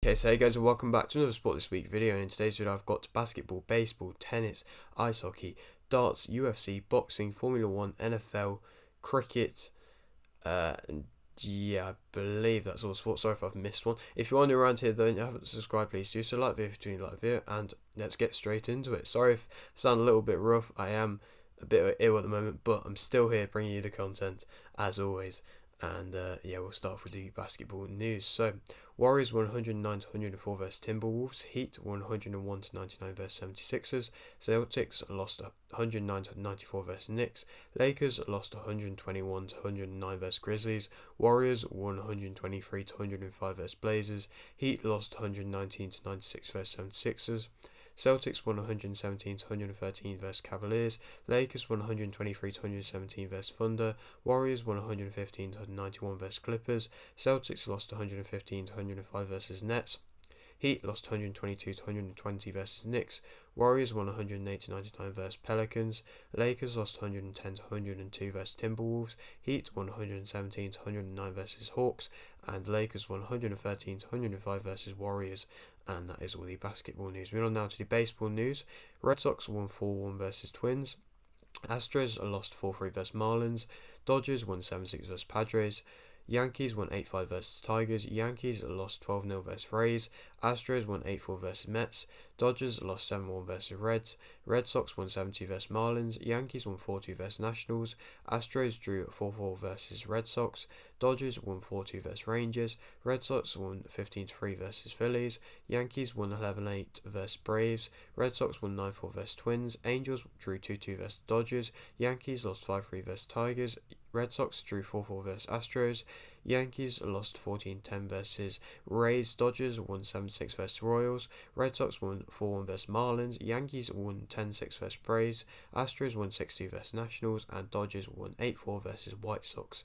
Okay, so hey guys, and welcome back to another Sport This Week video. And in today's video, I've got basketball, baseball, tennis, ice hockey, darts, UFC, boxing, Formula One, NFL, cricket, and yeah, I believe that's all the sports. Sorry if I've missed one. If you're new around here though and you haven't subscribed, please do so. Like the video if you like the video, and let's get straight into it. Sorry if I sound a little bit rough. I am a bit ill at the moment, but I'm still here bringing you the content as always. And yeah, we'll start off with the basketball news. So, Warriors 109 to 104 versus Timberwolves. Heat 101 to 99 versus 76ers. Celtics lost 109 to 94 versus Knicks. Lakers lost 121 to 109 versus Grizzlies. Warriors 123 to 105 versus Blazers. Heat lost 119 to 96 versus 76ers. Celtics won 117 to 113 versus Cavaliers. Lakers won 123 to 117 versus Thunder. Warriors won 115 to 91 versus Clippers. Celtics lost 115 to 105 versus Nets. Heat lost 122 to 120 versus Knicks. Warriors won 108 to 99 versus Pelicans. Lakers lost 110 to 102 versus Timberwolves. Heat won 117 to 109 versus Hawks. And Lakers won 113 to 105 versus Warriors. And that is all the basketball news. Moving on now to the baseball news. Red Sox won 4-1 versus Twins. Astros lost 4-3 versus Marlins. Dodgers won 7-6 versus Padres. Yankees won 8-5 versus Tigers. Yankees lost 12-0 versus Rays. Astros won 8-4 versus Mets. Dodgers lost 7-1 versus Reds. Red Sox won 7-2 versus Marlins. Yankees won 4-2 versus Nationals. Astros drew 4-4 versus Red Sox. Dodgers won 4-2 versus Rangers. Red Sox won 15-3 versus Phillies. Yankees won 11-8 versus Braves. Red Sox won 9-4 versus Twins. Angels drew 2-2 versus Dodgers. Yankees lost 5-3 versus Tigers. Red Sox drew 4-4 versus Astros. Yankees lost 14-10 versus Rays. Dodgers won 7-6 versus Royals. Red Sox won 4-1 versus Marlins. Yankees won 10-6 versus Braves. Astros won 6-2 versus Nationals. And Dodgers won 8-4 versus White Sox.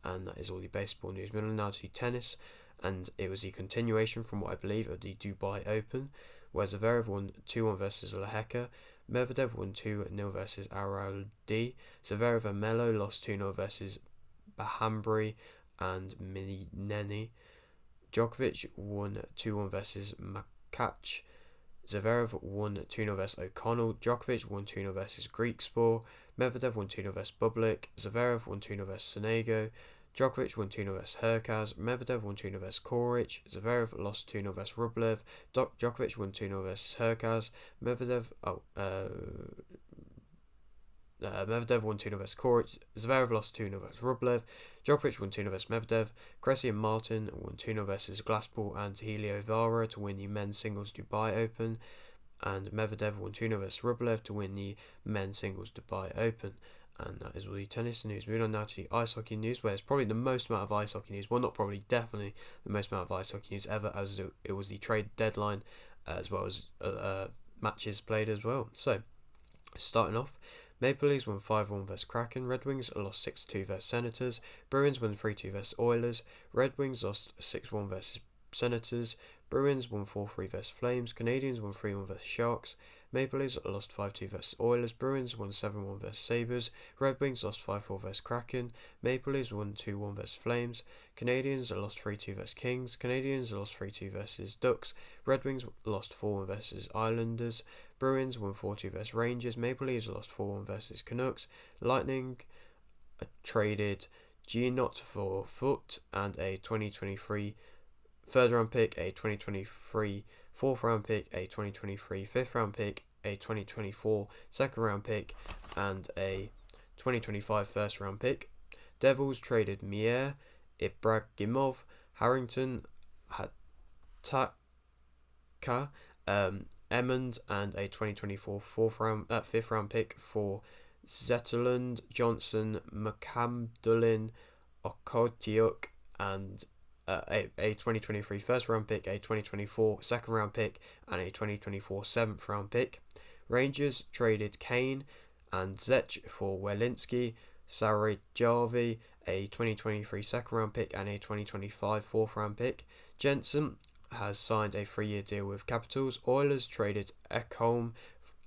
And that is all the baseball news. Moving on now to tennis. And it was the continuation from what I believe of the Dubai Open, where Zverev won 2-1 versus Lehecka. Medvedev won 2-0 versus Araldi. Zverev and Melo lost 2-0 versus Bahambri and Mineni. Djokovic won 2-1 versus Makac. Zverev won 2-0 versus O'Connell. Djokovic won 2-0 versus Griekspoor. Medvedev won 2-0 versus Bublik. Zverev won 2-0 versus Sonego. Djokovic won 2-0 versus Hurkacz. Medvedev won 2-0 versus Koric. Zverev lost 2-0 versus Rublev. Djokovic won 2-0 versus Hurkacz. Medvedev won 2-0 versus Koric. Zverev lost 2-0 versus Rublev. Djokovic won 2-0 versus Medvedev. Cressy and Martin won 2-0 versus Glassball and Helio Vara to win the men's singles Dubai Open. And Medvedev won 2-0 versus Rublev to win the men's singles Dubai Open. And that is all the tennis news. Moving on now to the ice hockey news, where it's probably the most amount of ice hockey news. Well, not probably, definitely the most amount of ice hockey news ever, as it was the trade deadline, as well as matches played as well. So, starting off, Maple Leafs won 5-1 versus Kraken. Red Wings lost 6-2 versus Senators. Bruins won 3-2 versus Oilers. Red Wings lost 6-1 versus Senators. Bruins won 4-3 versus Flames. Canadiens won 3-1 versus Sharks. Maple Leafs lost 5-2 versus Oilers. Bruins won 7-1 versus Sabres. Red Wings lost 5-4 versus Kraken. Maple Leafs won 2-1 versus Flames. Canadiens lost 3-2 versus Kings. Canadiens lost 3-2 versus Ducks. Red Wings lost 4-1 versus Islanders. Bruins won 4-2 versus Rangers. Maple Leafs lost 4-1 versus Canucks. Lightning traded Gianot for Foot and a 2023 third round pick, a 2023 fourth round pick, a 2023 fifth round pick, a 2024 second round pick, and a 2025 first round pick. Devils traded Mier, Ibragimov, Harrington, Hataka, Emmons, and a 2024 fifth round pick for Zetterlund, Johnson, McCamdulin, Okotiuk, and a 2023 first round pick, a 2024 second round pick, and a 2024 seventh round pick. Rangers traded Kane and Zech for Welinski, Sarajavi, a 2023 second round pick, and a 2025 fourth round pick. Jensen has signed a 3-year deal with Capitals. Oilers traded Ekholm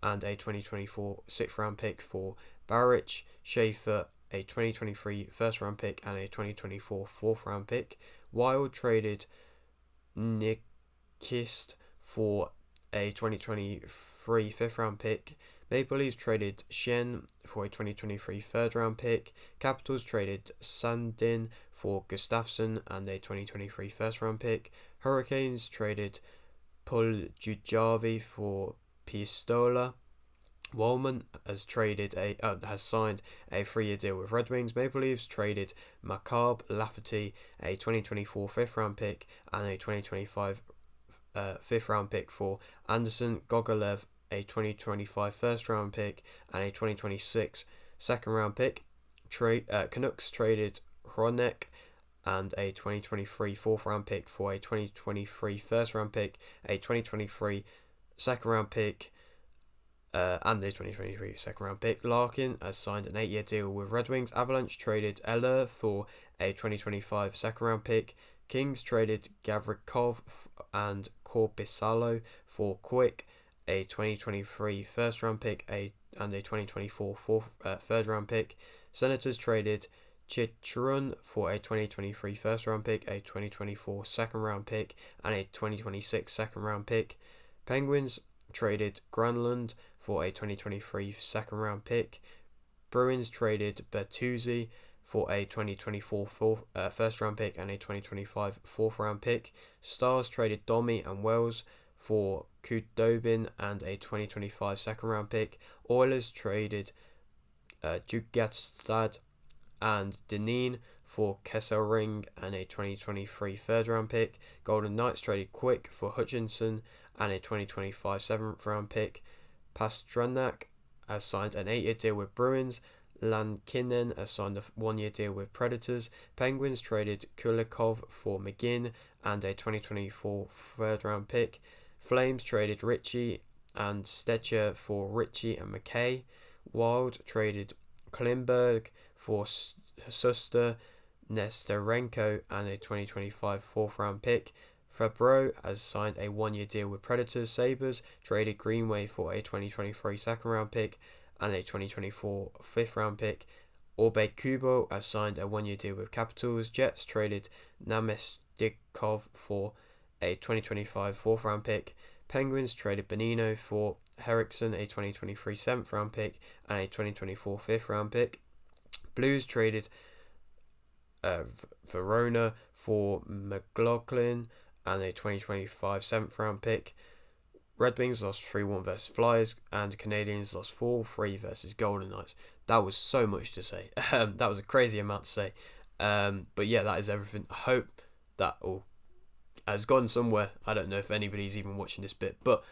and a 2024 sixth round pick for Baric, Schaefer, a 2023 first round pick, and a 2024 fourth round pick. Wild traded Kist for a 2023 fifth round pick. Maple Leafs traded Shen for a 2023 third round pick. Capitals traded Sandin for Gustafsson and a 2023 first round pick. Hurricanes traded Puljujarvi for Pistola. Wallman has signed a 3-year deal with Red Wings. Maple Leafs traded Macab Lafferty, a 2024 fifth round pick, and a 2025 fifth round pick for Anderson Gogolev, a 2025 first round pick, and a 2026 second round pick. Canucks traded Hronek and a 2023 fourth round pick for a 2023 first round pick, a 2023 second round pick, and the 2023 second round pick. Larkin has signed an 8-year deal with Red Wings. Avalanche traded Eller for a 2025 second round pick. Kings traded Gavrikov and Korpisalo for Quick, a 2023 first round pick and a 2024 third round pick. Senators traded Chitrun for a 2023 first round pick, a 2024 second round pick, and a 2026 second round pick. Penguins traded Granlund for a 2023 second round pick. Bruins traded Bertuzzi for a 2024 first round pick and a 2025 fourth round pick. Stars traded Domi and Wells for Kudobin and a 2025 second round pick. Oilers traded Jugatstad and Deneen for Kesselring and a 2023 third round pick. Golden Knights traded Quick for Hutchinson and a 2025 seventh round pick. Pastrnak has signed an 8-year deal with Bruins. Lankinen has signed a 1-year deal with Predators. Penguins traded Kulikov for McGinn and a 2024 third round pick. Flames traded Ritchie and Stetcher for Ritchie and McKay. Wild traded Klimberg for Suster, Nesterenko and a 2025 fourth round pick. Fabro has signed a 1-year deal with Predators. Sabres traded Greenway for a 2023 second round pick and a 2024 fifth round pick. Orbe Kubo has signed a 1-year deal with Capitals. Jets traded Namestnikov for a 2025 fourth round pick. Penguins traded Bonino for Henriksen, a 2023 seventh round pick and a 2024 fifth round pick. Blues traded Verona for McLaughlin and a 2025 seventh round pick. Red Wings lost 3-1 versus Flyers, and Canadians lost 4-3 versus Golden Knights. That was so much to say. That was a crazy amount to say. But yeah, that is everything. I hope that all has gone somewhere. I don't know if anybody's even watching this bit, but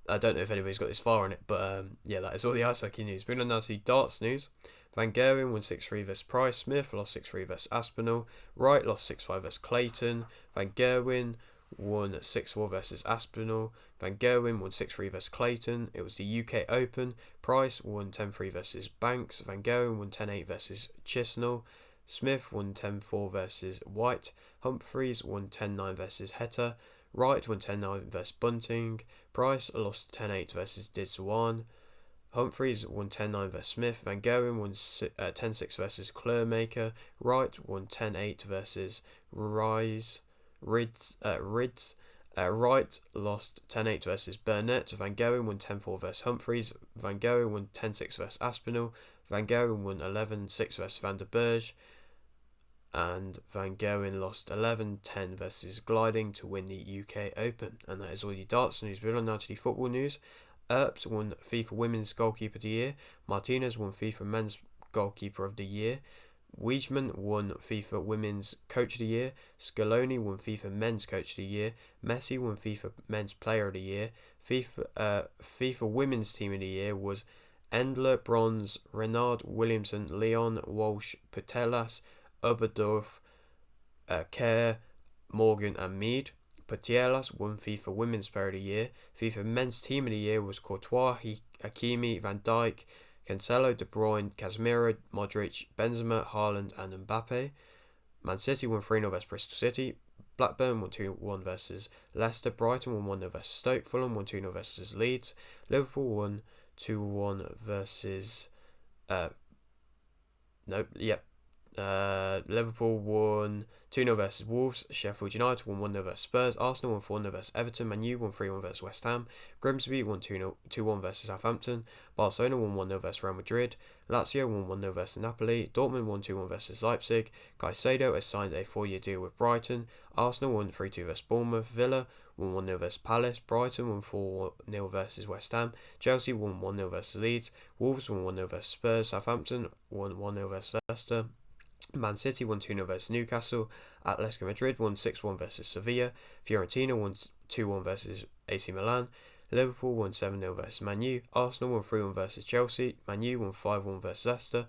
I don't know if anybody's got this far on it. But yeah, that is all the ice hockey news. Moving on now to the darts news. Van Gerwen won 6-3 versus Price. Smith lost 6-3 versus Aspinall. Wright lost 6-5 versus Clayton. Van Gerwen won 6-4 versus Aspinall. Van Gerwen won 6-3 versus Clayton. It was the UK Open. Price won 10-3 versus Banks. Van Gerwen won 10-8 versus Chisnell. Smith won 10-4 versus White. Humphreys won 10-9 versus Heta. Wright won 10-9 versus Bunting. Price lost 10-8 versus Diswan. Humphreys won 10-9 versus Smith. Van Gerwen won 10-6 versus Clermaker. Wright won 10-8 versus Rids. Wright lost 10-8 versus Burnett. Van Gerwen won 10-4 versus Humphreys. Van Gerwen won 10-6 versus Aspinall. Van Gerwen won 11-6 versus Van der Berge. And Van Gerwen lost 11-10 versus Gliding to win the UK Open. And that is all the darts news. We're on now to the football news. Earps won FIFA Women's Goalkeeper of the Year. Martinez won FIFA Men's Goalkeeper of the Year. Weidman won FIFA Women's Coach of the Year. Scaloni won FIFA Men's Coach of the Year. Messi won FIFA Men's Player of the Year. FIFA Women's Team of the Year was Endler, Bronze, Renard, Williamson, Leon, Walsh, Putelas, Oberdorf, Kerr, Morgan and Mead. Putelas won FIFA Women's Player of the Year. FIFA Men's Team of the Year was Courtois, Hakimi, Van Dijk, Cancelo, De Bruyne, Casemiro, Modric, Benzema, Haaland and Mbappe. Man City won 3-0 versus Bristol City. Blackburn won 2-1 versus Leicester. Brighton won 1-0 versus Stoke. Fulham won 2-0 versus Leeds. Liverpool won 2-1 versus Liverpool won 2-0 versus Wolves. Sheffield United won 1-0 versus Spurs. Arsenal won 4-0 versus Everton. Man U won 3-1 versus West Ham. Grimsby won 2-1 versus Southampton. Barcelona won 1-0 versus Real Madrid. Lazio won 1-0 versus Napoli. Dortmund won 2-1 versus Leipzig. Caicedo has signed a 4-year deal with Brighton. Arsenal won 3-2 versus Bournemouth. Villa won 1-0 versus Palace. Brighton won 4-0 versus West Ham. Chelsea won 1-0 versus Leeds. Wolves won 1-0 versus Spurs. Southampton won 1-0 versus Leicester. Man City won 2-0 versus Newcastle. Atletico Madrid won 6-1 versus Sevilla. Fiorentina won 2-1 versus AC Milan. Liverpool won 7-0 versus Man U. Arsenal won 3-1 versus Chelsea. Man U won 5-1 versus Leicester.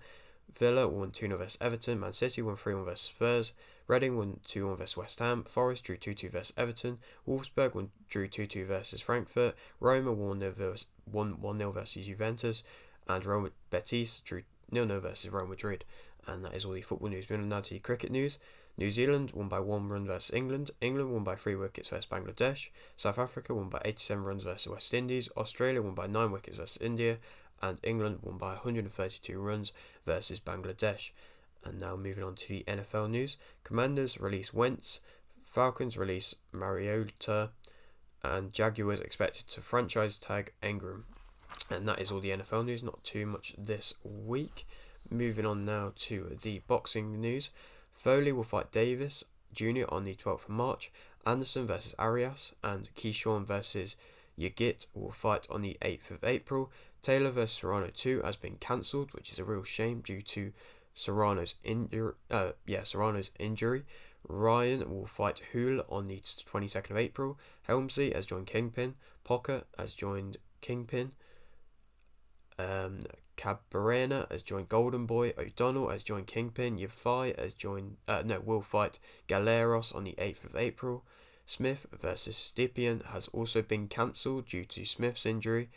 Villa won 2-0 versus Everton. Man City won 3-1 versus Spurs. Reading won 2-1 versus West Ham. Forest drew 2-2 versus Everton. Wolfsburg drew 2-2 versus Frankfurt. Roma won 1-0 versus Juventus. And Roma Betis drew 0-0 versus Real Madrid. And that is all the football news. Moving on now to the cricket news. New Zealand won by 1 run versus England. England won by 3 wickets versus Bangladesh. South Africa won by 87 runs versus West Indies. Australia won by 9 wickets versus India. And England won by 132 runs versus Bangladesh. And now moving on to the NFL news. Commanders release Wentz. Falcons release Mariota. And Jaguars expected to franchise tag Engram. And that is all the NFL news. Not too much this week. Moving on now to the boxing news. Foley will fight Davis Jr. on the 12th of March. Anderson versus Arias and Keyshawn versus Yigit will fight on the 8th of April. Taylor versus Serrano 2 has been cancelled, which is a real shame due to Serrano's injury. Ryan will fight Hool on the 22nd of April. Helmsley has joined Kingpin. Pocker has joined Kingpin. Cabrera has joined Golden Boy. O'Donnell has joined Kingpin. Yafai has joined will fight Galeros on the 8th of April. Smith versus Stepien has also been cancelled due to Smith's injury.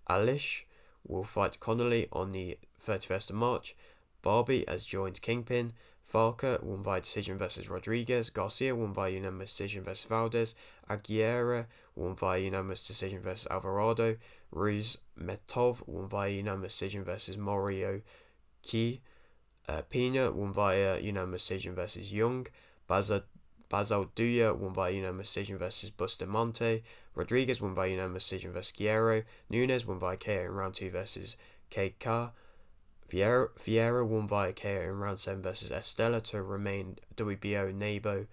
Alish will fight Connolly on the 31st of March. Barbie has joined Kingpin. Falca won by decision versus Rodriguez. Garcia won by unanimous decision versus Valdez. Aguilera won by unanimous decision versus Alvarado. Ruiz Metov won via unanimous decision versus Morio Key. Pina won via unanimous decision versus Young. Bazalduya won via unanimous decision versus Bustamante. Rodriguez won via unanimous decision versus Guerrero. Nunes won via KO in round 2 versus KK. Vieira won via KO in round 7 versus Estella to remain WBO NABO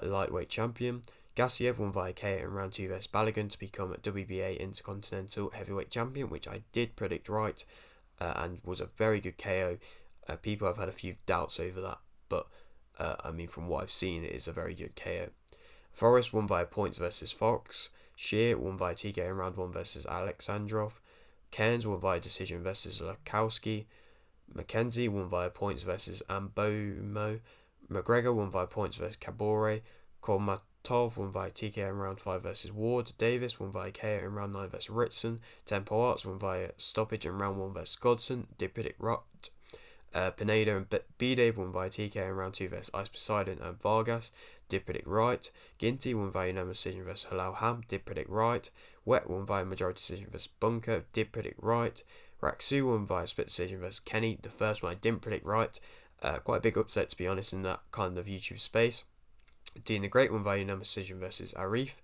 lightweight champion. Gassiev won via KO in round 2 versus Balogun to become a WBA Intercontinental Heavyweight Champion, which I did predict right and was a very good KO. People have had a few doubts over that, but from what I've seen, it is a very good KO. Forrest won via points versus Fox. Shear won via TKO in round 1 versus Alexandrov. Cairns won via decision versus Lakowski. McKenzie won via points versus Ambomo. McGregor won via points versus Kabore. Kolmatov won via TKO in round 5 versus Ward. Davis won via KO in round 9 versus Ritson. Temple Arts won via stoppage in round 1 versus Godson. Did predict right. Pinedo and B-Dave won via TKO in round 2 versus Ice Poseidon and Vargas. Did predict right. Ginty won via unanimous decision versus Halal Ham. Did predict right. Wet won via majority decision versus Bunker. Did predict right. Raksu won via split decision versus Kenny. The first one I didn't predict right. Quite a big upset, to be honest, in that kind of YouTube space. Dean the Great won via unanimous decision versus Arif.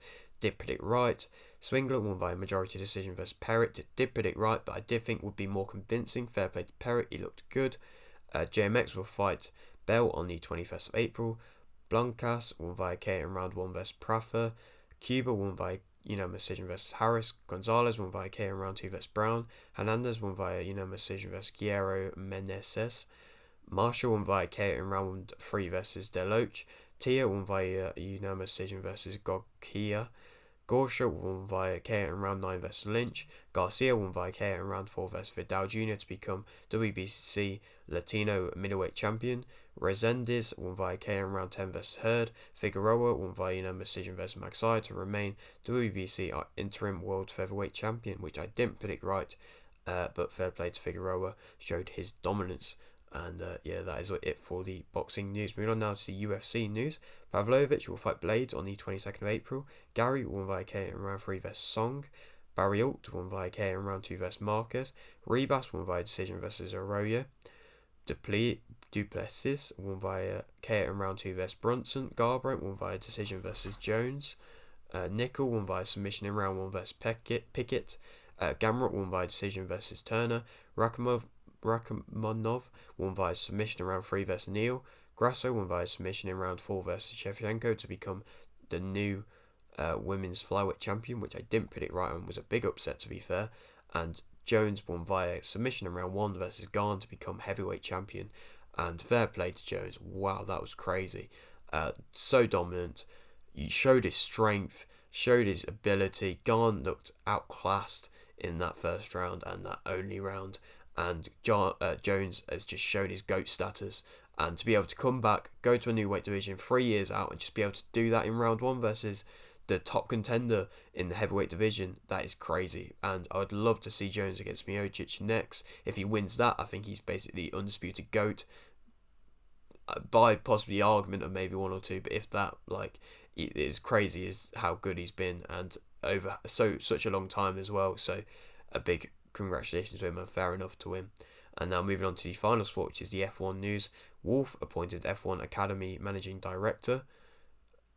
Did predict right. Swingler won via majority decision versus Perrott. Did predict right, but I did think would be more convincing. Fair play to Perrott, he looked good. JMX will fight Bell on the 21st of April. Blancas won via KO in round 1 versus Prafa. Cuba won via unanimous decision versus Harris. Gonzalez won via KO in round 2 versus Brown. Hernandez won via unanimous decision versus Guerrero Meneses. Marshall won via KO in round 3 versus Deloach. Tia won via unanimous decision versus Gokia. Gorsha won via KO in round 9 versus Lynch. Garcia won via KO in round 4 versus Vidal Jr. to become WBC Latino middleweight champion. Resendiz won via KO in round 10 versus Hurd. Figueroa won via unanimous decision versus Maxai to remain WBC interim world featherweight champion, which I didn't predict right, but fair play to Figueroa, showed his dominance. And that is it for the boxing news. Moving on now to the UFC news. Pavlovich will fight Blades on the 22nd of April. Gary won via KO in round 3 versus Song. Barriault won via KO in round 2 versus Marquez. Rebus won via decision versus Arroyo. Duplessis won via KO in round 2 versus Brunson. Garbrandt won via decision versus Jones. Nickel won via submission in round 1 versus Pickett. Gamrot won via decision versus Turner. Rachmanov won via submission in round 3 versus Neal. Grasso won via submission in round 4 versus Shevchenko to become the new women's flyweight champion, which I didn't predict right and was a big upset to be fair. And Jones won via submission in round 1 versus Garn to become heavyweight champion. And fair play to Jones. Wow, that was crazy. So dominant. He showed his strength, showed his ability. Garn looked outclassed in that first round and that only round. And Jones has just shown his GOAT status. And to be able to come back, go to a new weight division 3 years out and just be able to do that in round 1 versus the top contender in the heavyweight division, that is crazy. And I would love to see Jones against Miocic next. If he wins that, I think he's basically undisputed GOAT by possibly the argument of maybe 1 or 2. But if that, like, it is crazy is how good he's been and over such a long time as well. So a big congratulations to him and fair enough to him. And now moving on to the final sport, which is the F1 news. Wolff appointed F1 Academy Managing Director.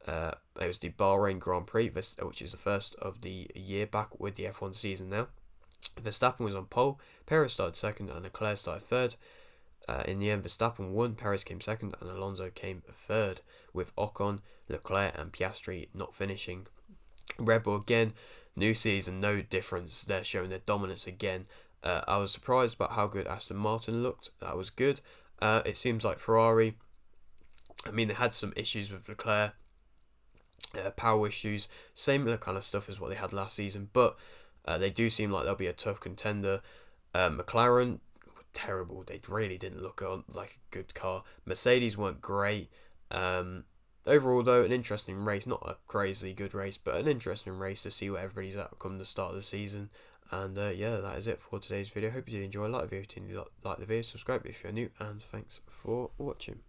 It was the Bahrain Grand Prix, which is the first of the year back with the F1 season now. Verstappen was on pole, Perez started second, and Leclerc started third. In the end, Verstappen won, Perez came second, and Alonso came third, with Ocon, Leclerc, and Piastri not finishing. Red Bull again, new season, no difference. They're showing their dominance again. I was surprised about how good Aston Martin looked. That was good. It seems like Ferrari, I mean, they had some issues with Leclerc. Power issues, similar kind of stuff as what they had last season, but they do seem like they'll be a tough contender. McLaren were terrible. They really didn't look like a good car. Mercedes weren't great. Overall, though, an interesting race. Not a crazy good race, but an interesting race to see where everybody's at come the start of the season. And yeah, that is it for today's video. Hope you did enjoy. Like the video if you like the video, subscribe if you're new, and thanks for watching.